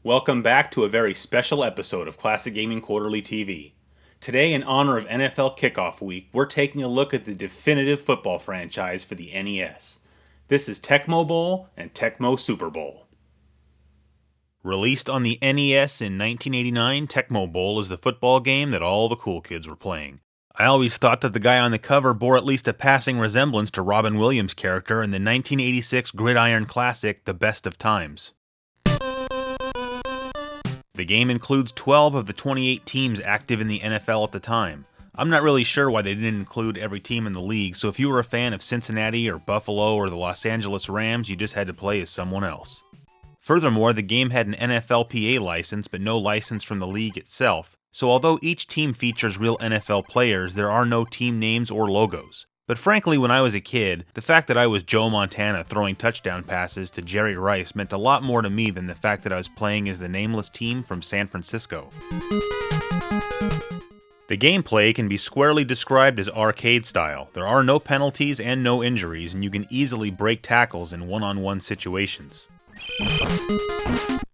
Welcome back to a very special episode of Classic Gaming Quarterly TV. Today, in honor of NFL Kickoff Week, we're taking a look at the definitive football franchise for the NES. This is Tecmo Bowl and Tecmo Super Bowl. Released on the NES in 1989, Tecmo Bowl is the football game that all the cool kids were playing. I always thought that the guy on the cover bore at least a passing resemblance to Robin Williams' character in the 1986 gridiron classic The Best of Times. The game includes 12 of the 28 teams active in the NFL at the time. I'm not really sure why they didn't include every team in the league, so if you were a fan of Cincinnati or Buffalo or the Los Angeles Rams, you just had to play as someone else. Furthermore, the game had an NFLPA license, but no license from the league itself, so although each team features real NFL players, there are no team names or logos. But frankly, when I was a kid, the fact that I was Joe Montana throwing touchdown passes to Jerry Rice meant a lot more to me than the fact that I was playing as the nameless team from San Francisco. The gameplay can be squarely described as arcade style. There are no penalties and no injuries, and you can easily break tackles in one-on-one situations.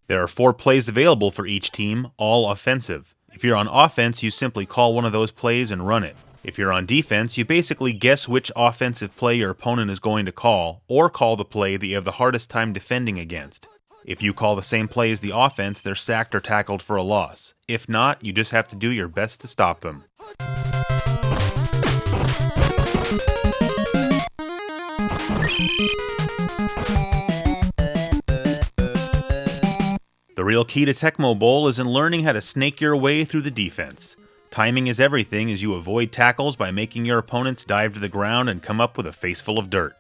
There are 4 plays available for each team, all offensive. If you're on offense, you simply call one of those plays and run it. If you're on defense, you basically guess which offensive play your opponent is going to call, or call the play that you have the hardest time defending against. If you call the same play as the offense, they're sacked or tackled for a loss. If not, you just have to do your best to stop them. The real key to Tecmo Bowl is in learning how to snake your way through the defense. Timing is everything as you avoid tackles by making your opponents dive to the ground and come up with a face full of dirt.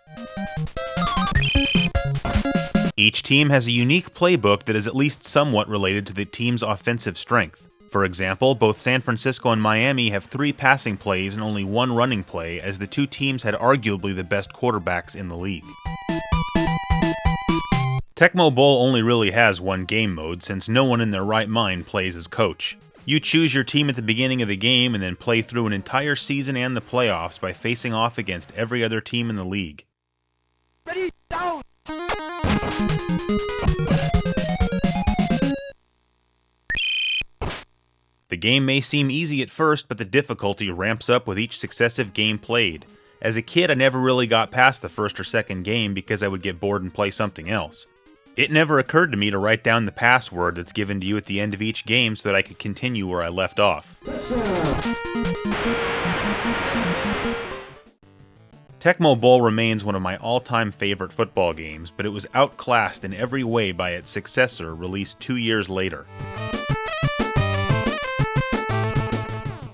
Each team has a unique playbook that is at least somewhat related to the team's offensive strength. For example, both San Francisco and Miami have 3 passing plays and only 1 running play, as the 2 teams had arguably the best quarterbacks in the league. Tecmo Bowl only really has 1 game mode, since no one in their right mind plays as coach. You choose your team at the beginning of the game and then play through an entire season and the playoffs by facing off against every other team in the league. Ready, down! The game may seem easy at first, but the difficulty ramps up with each successive game played. As a kid, I never really got past the first or second game because I would get bored and play something else. It never occurred to me to write down the password that's given to you at the end of each game so that I could continue where I left off. Tecmo Bowl remains one of my all-time favorite football games, but it was outclassed in every way by its successor, released 2 years later.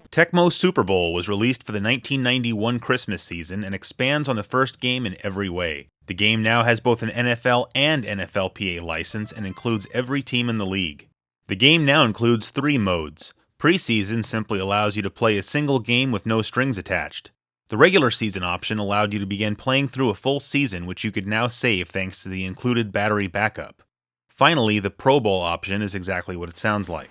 Tecmo Super Bowl was released for the 1991 Christmas season and expands on the first game in every way. The game now has both an NFL and NFLPA license and includes every team in the league. The game now includes 3 modes. Preseason simply allows you to play a single game with no strings attached. The regular season option allowed you to begin playing through a full season, which you could now save thanks to the included battery backup. Finally, the Pro Bowl option is exactly what it sounds like.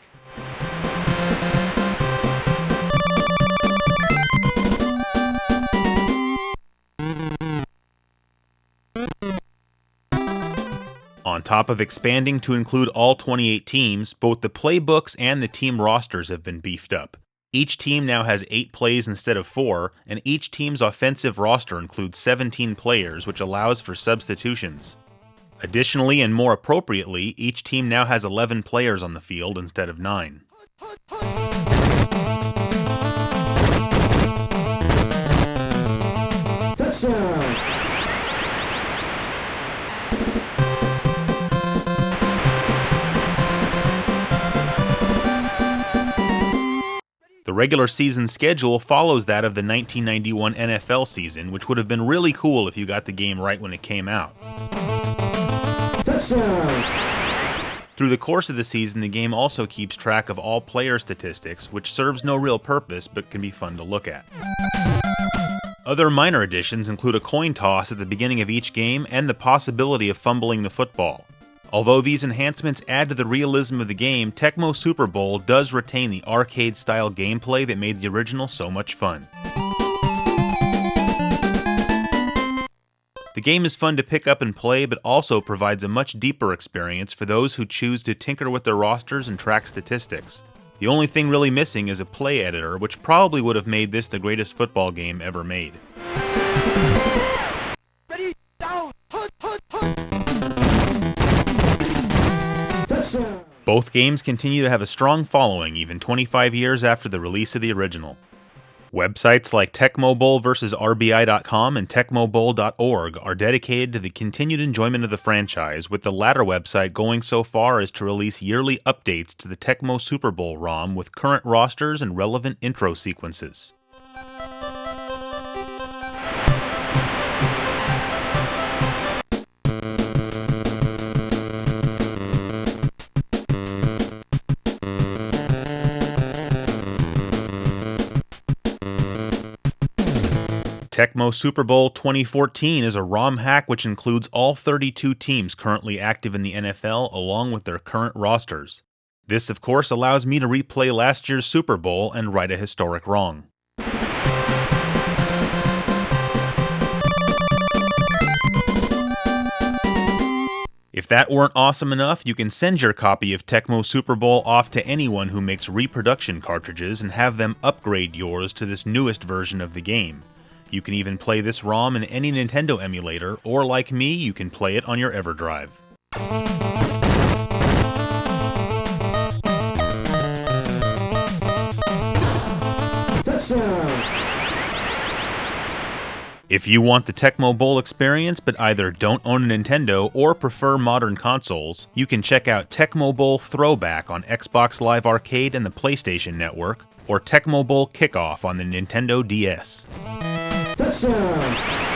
On top of expanding to include all 28 teams, both the playbooks and the team rosters have been beefed up. Each team now has 8 plays instead of 4, and each team's offensive roster includes 17 players, which allows for substitutions. Additionally, and more appropriately, each team now has 11 players on the field instead of 9. Touchdown! The regular season schedule follows that of the 1991 NFL season, which would have been really cool if you got the game right when it came out. Touchdown! Through the course of the season, the game also keeps track of all player statistics, which serves no real purpose but can be fun to look at. Other minor additions include a coin toss at the beginning of each game and the possibility of fumbling the football. Although these enhancements add to the realism of the game, Tecmo Super Bowl does retain the arcade-style gameplay that made the original so much fun. The game is fun to pick up and play, but also provides a much deeper experience for those who choose to tinker with their rosters and track statistics. The only thing really missing is a play editor, which probably would have made this the greatest football game ever made. Ready, down, hunt. Both games continue to have a strong following even 25 years after the release of the original. Websites like Tecmo Bowl vs. RBI.com and TecmoBowl.org are dedicated to the continued enjoyment of the franchise, with the latter website going so far as to release yearly updates to the Tecmo Super Bowl ROM with current rosters and relevant intro sequences. Tecmo Super Bowl 2014 is a ROM hack which includes all 32 teams currently active in the NFL along with their current rosters. This, of course, allows me to replay last year's Super Bowl and right a historic wrong. If that weren't awesome enough, you can send your copy of Tecmo Super Bowl off to anyone who makes reproduction cartridges and have them upgrade yours to this newest version of the game. You can even play this ROM in any Nintendo emulator, or like me, you can play it on your EverDrive. If you want the Tecmo Bowl experience but either don't own a Nintendo or prefer modern consoles, you can check out Tecmo Bowl Throwback on Xbox Live Arcade and the PlayStation Network, or Tecmo Bowl Kickoff on the Nintendo DS. Touchdown!